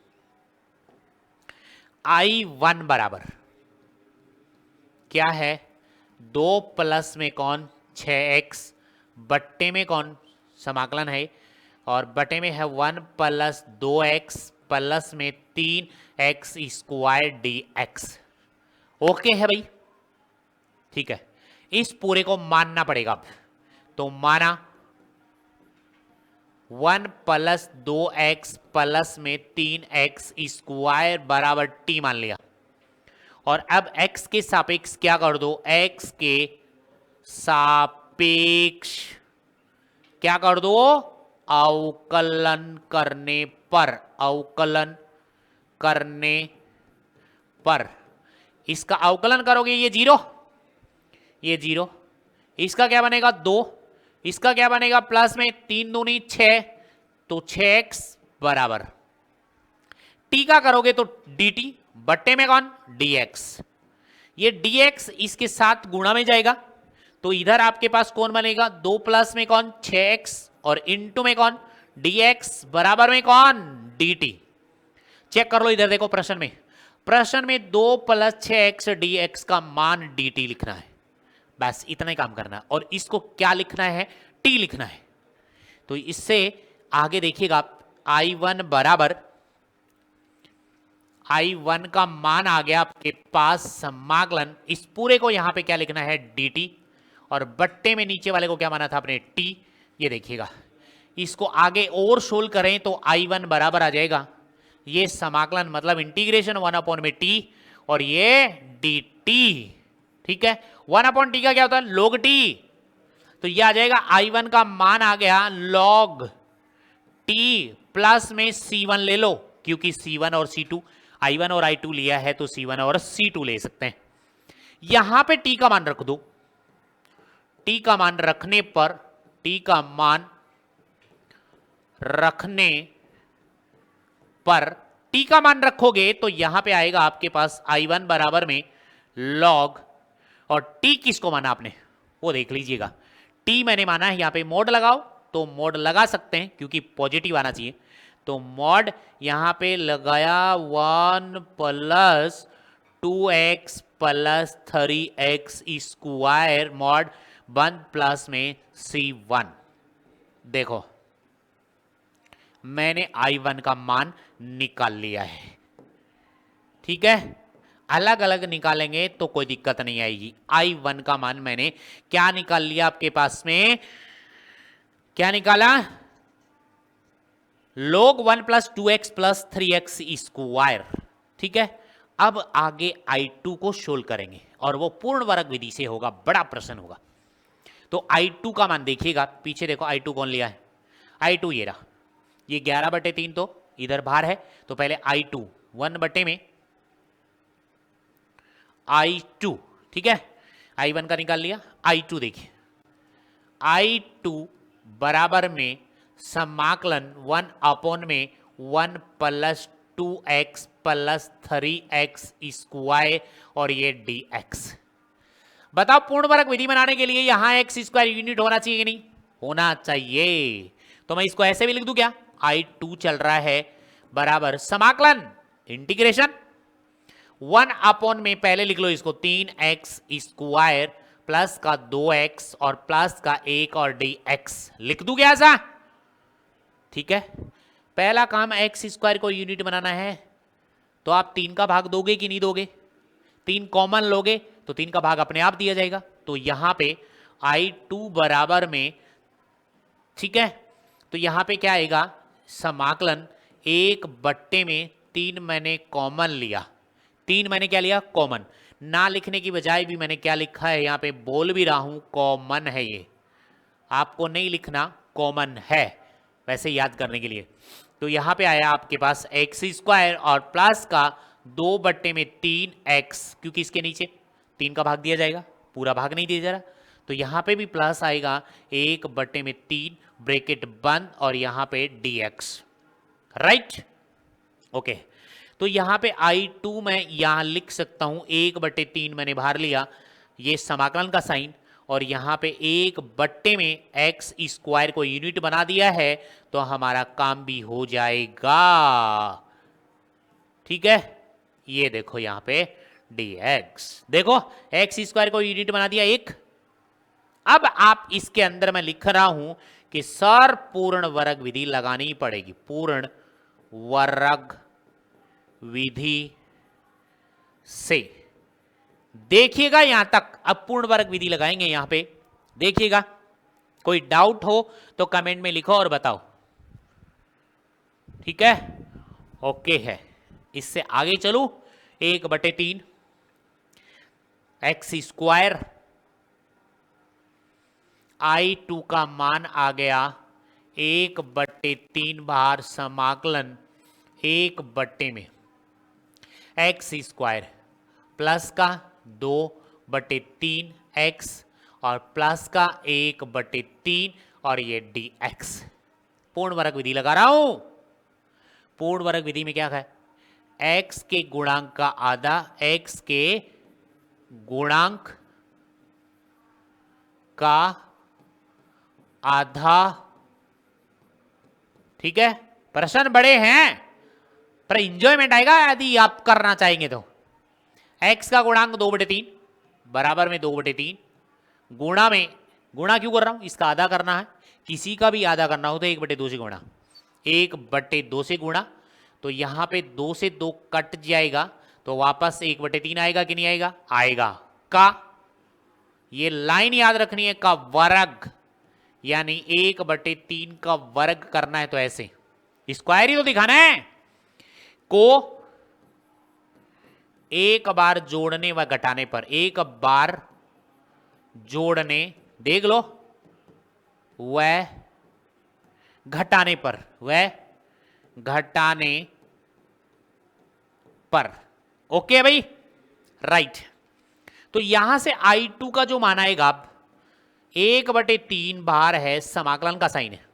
I1 बराबर क्या है, 2 प्लस में कौन 6x बट्टे में कौन समाकलन है और बटे में है 1 प्लस 2x प्लस में 3x स्क्वायर dx, ओके है भाई, ठीक है। इस पूरे को मानना पड़ेगा अब, तो माना 1 प्लस 2x प्लस में 3x स्क्वायर बराबर t मान लिया, और अब x के सापेक्ष क्या कर दो, x के सापेक्ष क्या कर दो, अवकलन करने पर, अवकलन करने पर इसका अवकलन करोगे, ये 0, ये 0, इसका क्या बनेगा 2, इसका क्या बनेगा प्लस में 3 दूनी 6, तो 6x बराबर t का करोगे तो dt बट्टे में कौन dx, ये dx इसके साथ गुणा में जाएगा, तो इधर आपके पास कौन बनेगा, 2 प्लस में कौन 6x और इनटू में कौन dx बराबर में कौन dt। चेक कर लो इधर देखो प्रश्न में, प्रश्न में 2 प्लस 6x dx का मान dt लिखना है, बस इतना ही काम करना है। और इसको क्या लिखना है, टी लिखना है। तो इससे आगे देखिएगा I1 बराबर I1 का मान आ गया आपके पास समाकलन, इस पूरे को यहां पे क्या लिखना है dt, और बट्टे में नीचे वाले को क्या माना था आपने t। ये देखिएगा इसको आगे और सोल्व करें तो I1 बराबर आ जाएगा ये समाकलन मतलब इंटीग्रेशन 1/t और ये dt। ठीक है, 1/t का क्या होता है log t, तो ये आ जाएगा I1 का मान आ गया log t प्लस में C1 ले लो, क्योंकि C1 और C2 I1 और I2 लिया है तो C1 और C2 ले सकते हैं। यहां पे t का मान रख दो, t का मान रखने पर t का मान रखने पर t का मान रखोगे तो यहां पे आएगा आपके पास I1 बराबर में log, और t किसको माना आपने वो देख लीजिएगा, t मैंने माना है, यहां पे मोड लगाओ तो मोड लगा सकते हैं क्योंकि पॉजिटिव आना चाहिए, तो मॉड यहां पे लगाया 1 plus 2x plus 3x square mod 1 प्लस में C1। देखो मैंने I1 का मान निकाल लिया है। ठीक है, अलग अलग निकालेंगे तो कोई दिक्कत नहीं आएगी। I1 का मान मैंने क्या निकाल लिया, आपके पास में क्या निकाला log 1 plus 2x plus 3x square. ठीक है, अब आगे I2 को सोल्व करेंगे और वो पूर्ण वर्ग विधि से होगा, बड़ा प्रश्न होगा। तो I2 का मान देखिएगा, पीछे देखो I2 कौन लिया है, I2 ये रहा, ये 11/3 तो इधर बाहर है, तो पहले I2 1 बटे में I2। ठीक है, I1 का निकाल लिया, I2 देखिए I2 बराबर में समाकलन 1 में 1 plus 2x plus 3x square और ये dx। बताओ पूर्ण वर्ग विधि बनाने के लिए यहां x स्क्वायर यूनिट होना चाहिए कि नहीं, होना चाहिए। तो मैं इसको ऐसे भी लिख दूं क्या, I2 चल रहा है बराबर समाकलन इंटीग्रेशन 1 में पहले लिख लो इसको 3x स्क्वायर प्लस का 2x और प्लस का 1 और dx लिख दूं क्या ऐसा। ठीक है, पहला काम x स्क्वायर को यूनिट बनाना है, तो आप 3 का भाग दोगे कि नहीं दोगे, 3 कॉमन लोगे तो 3 का भाग अपने आप दिया जाएगा। तो यहां पे I2 बराबर में, ठीक है, तो यहां पे क्या आएगा समाकलन 1/3 मैंने कॉमन लिया, 3 मैंने क्या लिया कॉमन, ना लिखने की बजाय भी मैंने क्या लिखा है यहां पे बोल भी रहा हूं कॉमन है, ये आपको नहीं लिखना कॉमन है वैसे याद करने के लिए। तो यहां पे आया आपके पास x स्क्वायर और प्लस का 2/3x, क्योंकि इसके नीचे 3 का भाग दिया जाएगा, पूरा भाग नहीं दिया जा रहा, तो यहां पे भी प्लस आएगा 1/3 ब्रैकेट बंद और यहां पे dx। राइट, ओके, तो यहां पे I2 मैं यहां लिख सकता हूं 1/3 मैंने बाहर लिया, ये समाकलन का साइन, और यहां पे 1 में x स्क्वायर को यूनिट बना दिया है तो हमारा काम भी हो जाएगा। ठीक है, ये देखो यहां पे dx, देखो x स्क्वायर को यूनिट बना दिया 1। अब आप इसके अंदर मैं लिख रहा हूं कि सर पूर्ण वर्ग विधि लगानी पड़ेगी, पूर्ण वर्ग विधि से। देखिएगा यहां तक, अब पूर्ण वर्ग विधि लगाएंगे यहां पे, देखिएगा कोई डाउट हो तो कमेंट में लिखो और बताओ। ठीक है, ओके है, इससे आगे चलूं 1/3 x स्क्वायर I2 का मान आ गया 1/3 बार समाकलन 1 में x स्क्वायर प्लस का 2/3 x और प्लस का 1/3 और ये dx। पूर्ण वर्ग विधि लगा रहा हूं, पूर्ण वर्ग विधि में क्या है, x के गुणांक का आधा, x के गुणांक का आधा। ठीक है, प्रश्न बड़े हैं पर इंजॉयमेंट आएगा यदि आप करना चाहेंगे तो। x का गुणांक 2/3 बराबर में 2/3 गुणा में गुणा क्यों कर रहा हूं, इसका आधा करना है, किसी का भी आधा करना हो तो 1/2 से गुणा, 1/2 से गुणा, तो यहां पे 2 से 2 कट जाएगा तो वापस 1/3 आएगा कि नहीं आएगा, आएगा। का ये लाइन याद रखनी है, का वर्ग, यानी 1/3 का वर्ग करना है तो ऐसे स्क्वायर ही तो दिखाना है, को एक बार जोड़ने व घटाने पर, एक बार जोड़ने, देख लो, वह घटाने पर, वह घटाने पर, ओके भाई, राइट। तो यहां से I2 का जो मान आएगा, 1/3 बाहर है, समाकलन का साइन है।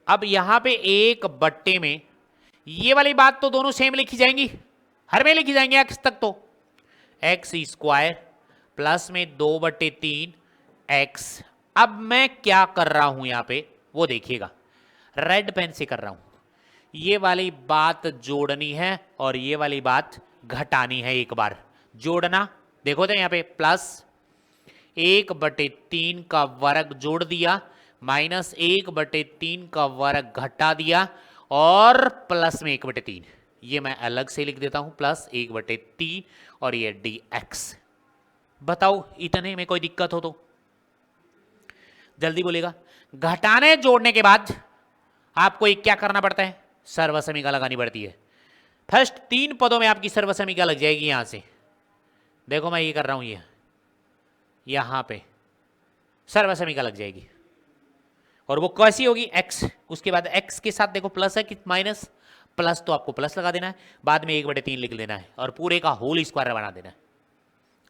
अब यहां पे 1 में ये वाली बात तो दोनों सेम लिखी जाएंगी, हर में लिखी जाएंगे x तक, तो x² प्लस में 2/3 x। अब मैं क्या कर रहा हूं यहां पे वो देखिएगा, रेड पेन से कर रहा हूं, ये वाली बात जोड़नी है और ये वाली बात घटानी है। एक बार जोड़ना, देखो तो यहां पे प्लस 1/3 का वर्ग जोड़ दिया, माइनस 1/3 का वर्ग घटा दिया, और प्लस में 1/3, ये मैं अलग से लिख देता हूं, प्लस 1/3 और ये dx। बताओ इतने में कोई दिक्कत हो तो जल्दी बोलेगा। घटाने जोड़ने के बाद आपको एक क्या करना पड़ता है, सर्वसमीका लगानी पड़ती है। फर्स्ट 3 पदों में आपकी सर्वसमीका लग जाएगी। यहां से देखो मैं ये कर रहा हूं, ये यहां पे सर्वसमीका लग जाएगी, और वो कैसी होगी, x, उसके बाद x के साथ देखो प्लस है कि माइनस, प्लस तो आपको प्लस लगा देना है, बाद में 1/3 लिख देना है और पूरे का होल स्क्वायर बना देना है।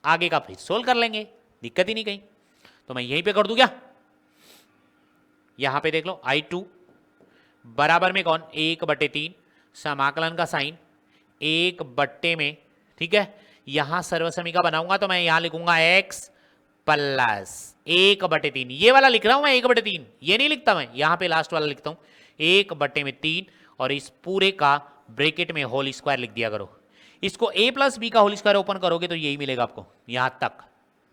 आगे का फिर सोल्व कर लेंगे, दिक्कत ही नहीं कहीं। तो मैं यहीं पे कर दूं क्या, यहां पे देख लो, I2 बराबर में कौन, 1/3, समाकलन का साइन 1 में, ठीक है। यहां सर्वसमीका बनाऊंगा तो मैं यहां लिखूंगा x प्लस 1/3, ये वाला लिख रहा हूं मैं 1/3, ये नहीं लिखता मैं, यहां पे लास्ट वाला लिखता हूं 1/3, और इस पूरे का ब्रैकेट में होल स्क्वायर लिख दिया करो। इसको a प्लस बी का होल स्क्वायर ओपन करोगे तो यही मिलेगा आपको, यहां तक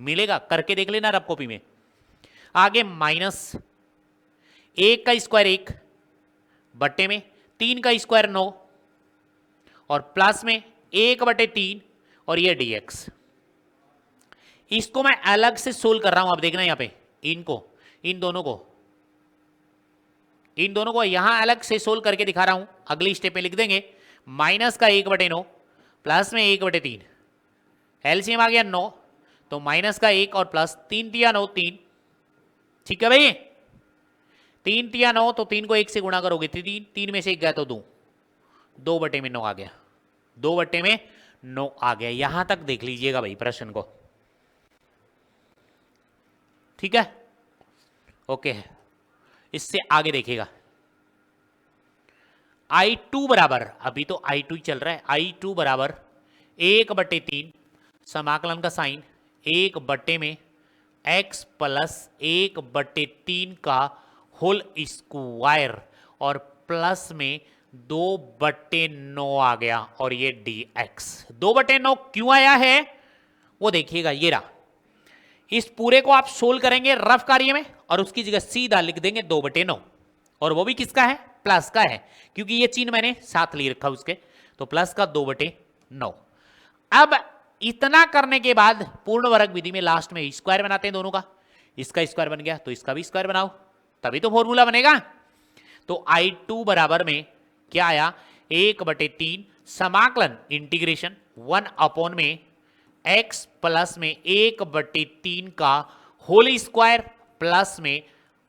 मिलेगा, करके देख लेना रफ कॉपी में। आगे माइनस 1 का स्क्वायर 1 बट्टे में 3 का स्क्वायर 9, और प्लस में 1/3 और ये dx। इसको मैं अलग से सोल्व कर रहा हूं, अब देखना यहां पे, इनको, इन दोनों को यहां अलग से सोल्व करके दिखा रहा हूं। अगली स्टेप में लिख देंगे, माइनस का 1/9 प्लस में 1/3, एलसीएम आ गया 9, तो माइनस का 1 और प्लस 3 तिया 9, 3, ठीक है भाई, 3 तिया 9, तो 3 को 1 से गुणा करोगे 3 में से 1 गया तो 2/9 आ गया, 2/9 आ गया। यहां तक देख लीजिएगा भाई प्रश्न को, ठीक है, ओके। इससे आगे देखिएगा, I2 बराबर, अभी तो I2 चल रहा है, I2 बराबर 1/3, समाकलन का साइन 1 में x प्लस 1/3 का होल स्क्वायर, और प्लस में 2/9 आ गया, और ये dx। 2/9 क्यों आया है वो देखिएगा, ये रहा। इस पूरे को आप सोल्व करेंगे रफ कार्य में, और उसकी जगह सीधा लिख देंगे 2/9, और वो भी किसका है, प्लस का है, क्योंकि ये चिन्ह मैंने साथ ले रखा उसके, तो प्लस का 2/9। अब इतना करने के बाद पूर्ण वर्ग विधि में लास्ट में स्क्वायर बनाते हैं दोनों का, इसका स्क्वायर बन गया तो इसका भी स्क्वायर बनाओ, तभी तो फॉर्मूला बनेगा। तो I2 बराबर में क्या आया, 1/3 समाकलन इंटीग्रेशन 1 में x प्लस में 1/3 का होल स्क्वायर, प्लस में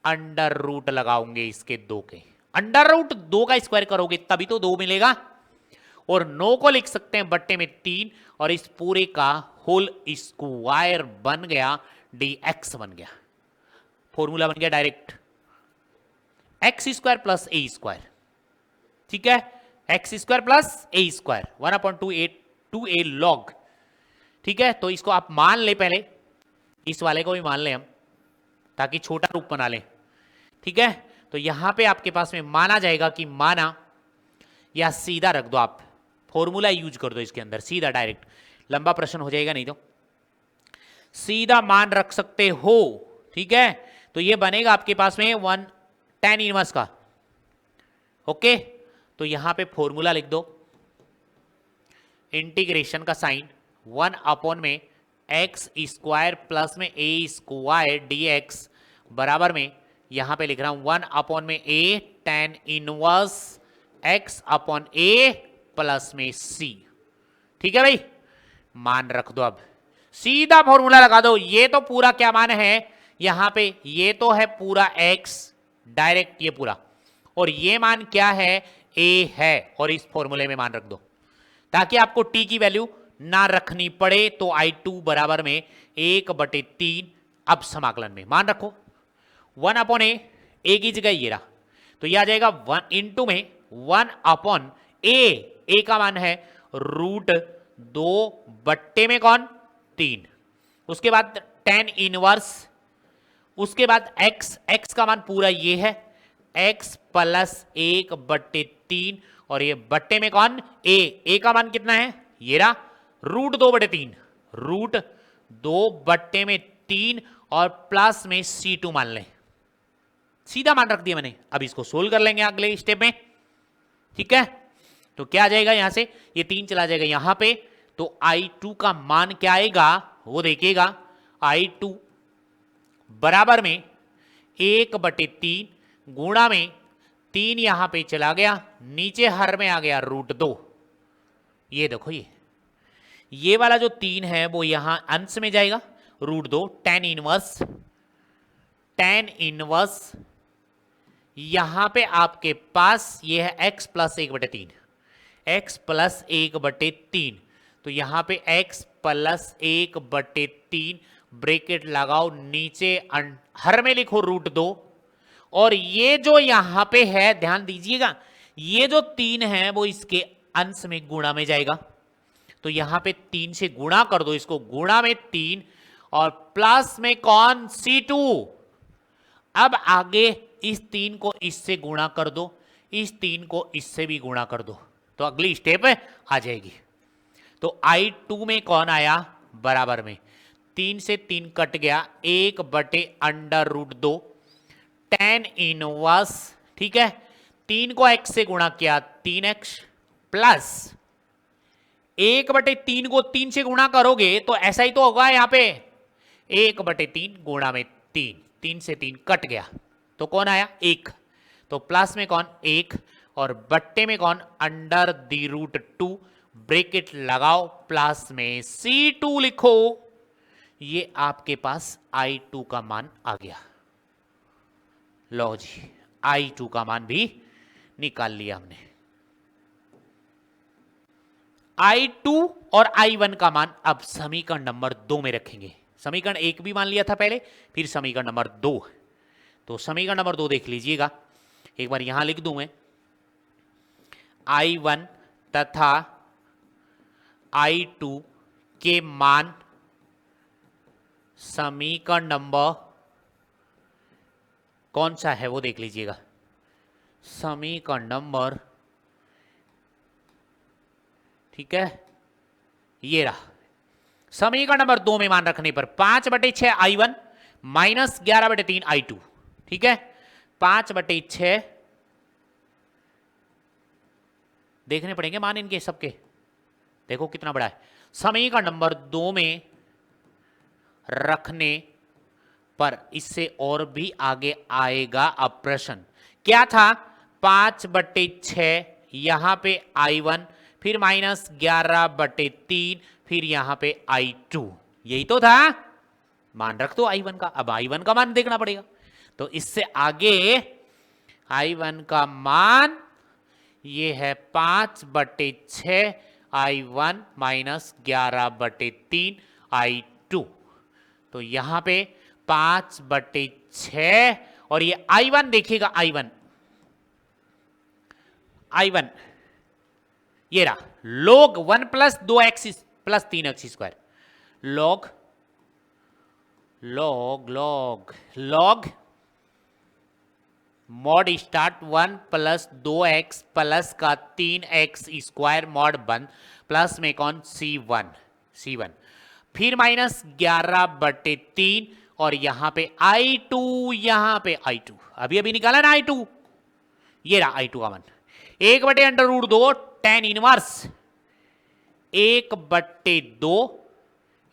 अंडर रूट लगाओगे इसके 2 के, अंडर रूट 2 का स्क्वायर करोगे तभी तो 2 मिलेगा, और 9 को लिख सकते हैं बट्टे में 3, और इस पूरे का होल स्क्वायर बन गया, dx बन गया, फॉर्मूला बन गया डायरेक्ट, x² प्लस a², ठीक है, x² plus a², 1/2a log, ठीक है। तो इसको आप मान ले, पहले इस वाले को भी मान ले हम, ताकि छोटा रूप बना ले, ठीक है। तो यहां पे आपके पास में माना जाएगा कि माना, या सीधा रख दो, आप फॉर्मूला यूज कर दो इसके अंदर सीधा डायरेक्ट, लंबा प्रश्न हो जाएगा नहीं तो सीधा मान रख सकते हो, ठीक है, तो ये बनेगा आपके पास में 1 tan इनवर्स का। ओके, तो यहां पे फॉर्मूला लिख दो, इंटीग्रेशन का साइन 1 अपॉन में एक्स स्क्वायर प्लस में ए स्क्वायर डी एक्स बराबर में यहां पे लिख रहा हूं 1 अपॉन में ए tan इनवर्स एक्स अपॉन ए प्लस में सी। ठीक है भाई, मान रख दो, अब सीधा फॉर्मूला लगा दो। ये तो पूरा क्या मान है यहां पे, ये तो है पूरा x डायरेक्ट, ये पूरा, और ये मान क्या है, a है, और इस फॉर्मूले में मान रख दो ताकि आपको t की वैल्यू ना रखनी पड़े। तो I2 बराबर में 1/3, अब समाकलन में मान रखो 1 अपॉन ए की जगह ये रहा, तो ये आ जाएगा 1 इंटू में 1 अपॉन ए का मान है √2 बट्टे में कौन 3, उसके बाद tan इनवर्स, उसके बाद x का मान पूरा ये है x प्लस 1/3, और ये बट्टे में कौन a का मान कितना है, ये रहा √2/3, √2 बट्टे में 3, और प्लस में C2 मान लें, सीधा मान रख दिया मैंने। अब इसको सोल्व कर लेंगे अगले स्टेप में। ठीक है, तो क्या आ जाएगा, यहां से ये 3 चला जाएगा यहां पे, तो I2 का मान क्या आएगा वो देखिएगा, I2 बराबर में 1/3 गुणा में 3 यहां पे चला गया, नीचे हर में आ गया √2। ये देखो, ये वाला जो 3 है वो यहां अंश में जाएगा, √2 tan इनवर्स यहां पे आपके पास ये है x प्लस 1/3, x प्लस 1/3, तो यहां पे x प्लस 1/3 ब्रैकेट लगाओ, नीचे हर में लिखो √2, और ये जो यहां पे है ध्यान दीजिएगा, ये जो 3 है वो इसके अंश में गुणा में जाएगा, तो यहां पे 3 से गुणा कर दो, इसको गुणा में 3 और प्लस में कौन C2। अब आगे इस 3 को इससे गुणा कर दो, इस 3 को इससे भी गुणा कर दो, तो अगली स्टेप आ जाएगी। तो I2 में कौन आया बराबर में 3 से 3 कट गया, 1/√2 tan इनवर्स, ठीक है, 3 को x से गुणा किया 3x, प्लस 1/3 को 3 से गुणा करोगे तो ऐसा ही तो होगा, यहां पे 1/3 गुणा में 3 से 3 कट गया, तो कौन आया 1, तो प्लस में कौन 1, और बट्टे में कौन √2, ब्रैकेट लगाओ, प्लस में C2 लिखो, ये आपके पास I2 का मान आ गया। लो जी, I2 का मान भी निकाल लिया हमने। I2 और I1 का मान अब समीकरण नंबर 2 में रखेंगे। समीकरण 1 भी मान लिया था पहले, फिर समीकरण नंबर 2, तो समीकरण नंबर 2 देख लीजिएगा, एक बार यहां लिख दूं मैं, I1 तथा I2 के मान समीकरण नंबर कौन सा है वो देख लीजिएगा, समीकरण नंबर, ठीक है, ये रहा। समीकरण नंबर 2 में मान रखने पर 5/6 I1 माइनस 11/3 I2, ठीक है, 5/6 देखने पड़ेंगे मान इनके सबके, देखो कितना बड़ा है। समीकरण नंबर 2 में रखने पर इससे और भी आगे आएगा। अब प्रश्न क्या था, 5/6 यहां पे I1, फिर माइनस 11/3, फिर यहां पे I2, यही तो था, मान रख दो I1 का। अब I1 का मान देखना पड़ेगा, तो इससे आगे I1 का मान ये है 5/6 I1 माइनस 11/3 I2, तो यहां पे 5/6, और ये I1 देखिएगा, I1 ये रहा log 1 plus 2x plus 3x square, log mod start 1 plus 2x plus का 3x स्क्वायर मॉड बंद, प्लस में कौन C1, फिर माइनस 11/3, और यहां पे I2, यहां पे I2, अभी अभी निकाला ना I2, ये रहा I2 का मान 1/√2 tan इनवर्स 1/2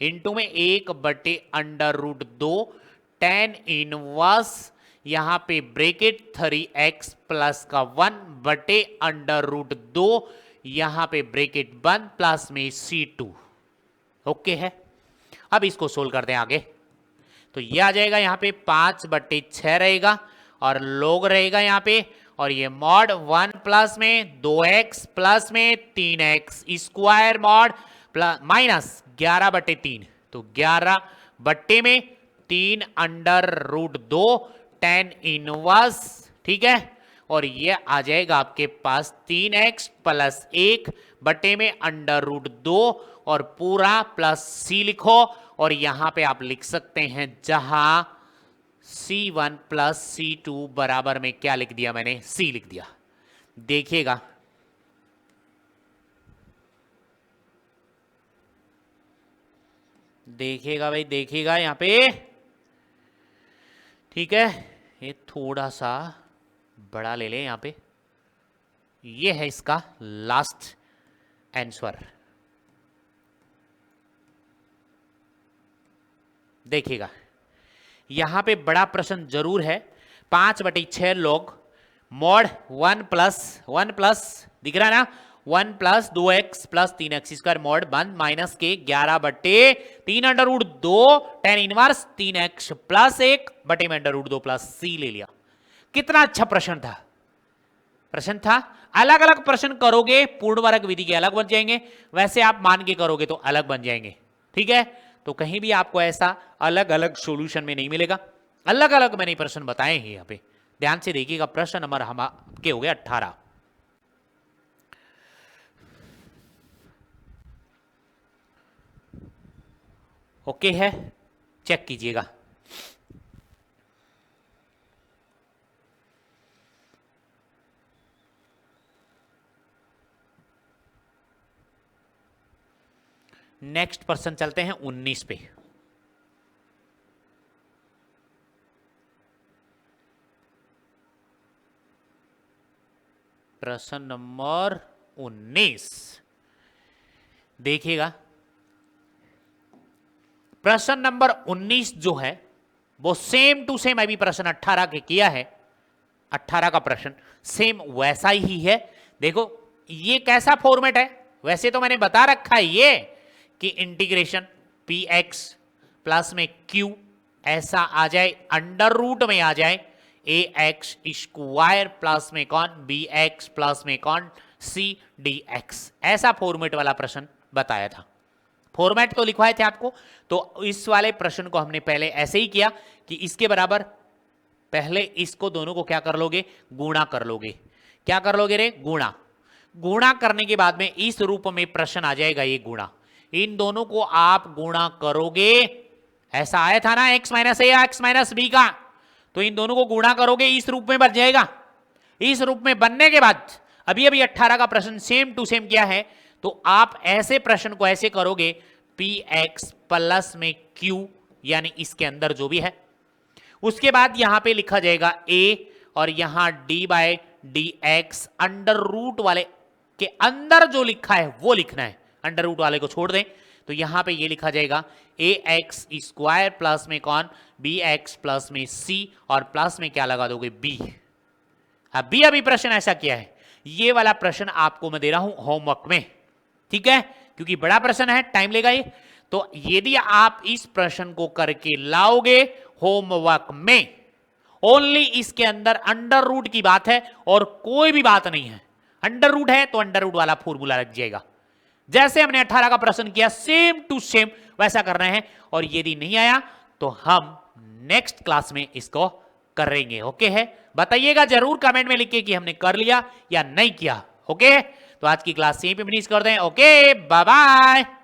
इंटू में 1/√2 tan इनवर्स यहां पे ब्रेकेट 3x प्लस का 1/√2 यहां पे ब्रेकेट 1 प्लस में C2। ओके है, अब इसको सोल्व करते हैं आगे। तो ये आ जाएगा यहां पे 5/6 रहेगा और लोग रहेगा यहां पे, और ये मॉड 1 प्लस में 2x प्लस में 3x square mod plus minus 11/3, तो 11 बट्टे में 3/√2 tan इनवर्स, ठीक है। और ये आ जाएगा आपके पास 3x प्लस 1 बटे में √2 और पूरा प्लस c लिखो, और यहां पे आप लिख सकते हैं जहां C1 प्लस C2 बराबर में क्या लिख दिया मैंने, C लिख दिया। देखिएगा देखिएगा भाई, देखिएगा यहां पे, ठीक है। ये थोड़ा सा बड़ा ले लें यहां पे, ये है इसका लास्ट आंसर। देखिएगा यहां पे बड़ा प्रश्न जरूर है। 5/6 लॉग मॉड 1 प्लस दिख रहा है ना, 1 plus 2x plus 3x square mod 1 minus के 11/3/√2 tan इनवर्स 3x प्लस 1 बटे में √2 प्लस c ले लिया। कितना अच्छा प्रश्न था। अलग अलग प्रश्न करोगे पूर्ण वर्ग विधि के अलग बन जाएंगे, वैसे आप मान के करोगे तो अलग बन जाएंगे, ठीक है। तो कहीं भी आपको ऐसा अलग अलग सॉल्यूशन में नहीं मिलेगा, अलग अलग मैंने प्रश्न बताए हैं यहां पे। ध्यान से देखिएगा, प्रश्न नंबर हम आपके हो गए 18। ओके है, चेक कीजिएगा। नेक्स्ट प्रश्न चलते हैं 19 पे। प्रश्न नंबर 19 देखिएगा। प्रश्न नंबर 19 जो है वो सेम टू सेम अभी प्रश्न 18 के किया है। 18 का प्रश्न सेम वैसा ही है। देखो ये कैसा फॉर्मेट है, वैसे तो मैंने बता रखा है ये कि इंटीग्रेशन px प्लस में q ऐसा आ जाए, अंडर रूट में आ जाए ax स्क्वायर प्लस में कौन bx प्लस में कौन c dx, ऐसा फॉर्मेट वाला प्रश्न बताया था। फॉर्मेट तो लिखवाए थे आपको। तो इस वाले प्रश्न को हमने पहले ऐसे ही किया कि इसके बराबर पहले इसको दोनों को क्या कर लोगे, गुणा कर लोगे। क्या कर लोगे रे, गुणा। गुणा करने के बाद में इस रूप में प्रश्न आ जाएगा, ये गुणा। इन दोनों को आप गुणा करोगे, ऐसा आया था ना x माइनस ए या x माइनस बी का, तो इन दोनों को गुणा करोगे, इस रूप में बन जाएगा। इस रूप में बनने के बाद अभी अभी 18 का प्रश्न सेम टू सेम क्या है, तो आप ऐसे प्रश्न को ऐसे करोगे px प्लस में q, यानी इसके अंदर जो भी है, उसके बाद यहां पे लिखा जाएगा a और यहां d by d x, under root वाले के अंदर जो लिखा है वो लिखना है, अंडर रूट वाले को छोड़ दें। तो यहां पे ये लिखा जाएगा ए एक्स स्क्वायर प्लस में कौन बी एक्स प्लस में सी, और प्लस में क्या लगा दोगे बी। अभी अभी प्रश्न ऐसा किया है, ये वाला प्रश्न आपको मैं दे रहा हूं होमवर्क में, ठीक है, क्योंकि बड़ा प्रश्न है, टाइम लेगा ये। तो यदि आप इस प्रश्न को करके लाओगे होमवर्क में, ओनली इसके अंदर अंडर रूट की बात है और कोई भी बात नहीं है। अंडर रूट है तो अंडर रूट वाला फॉर्मूला लग जाएगा। जैसे हमने 18 का प्रश्न किया सेम टू सेम वैसा करना है, और यदि नहीं आया तो हम नेक्स्ट क्लास में इसको करेंगे। ओके है, बताइएगा जरूर कमेंट में लिख के कि हमने कर लिया या नहीं किया। ओके, तो आज की क्लास यहीं पे फिनिश कर दें। Okay, bye bye.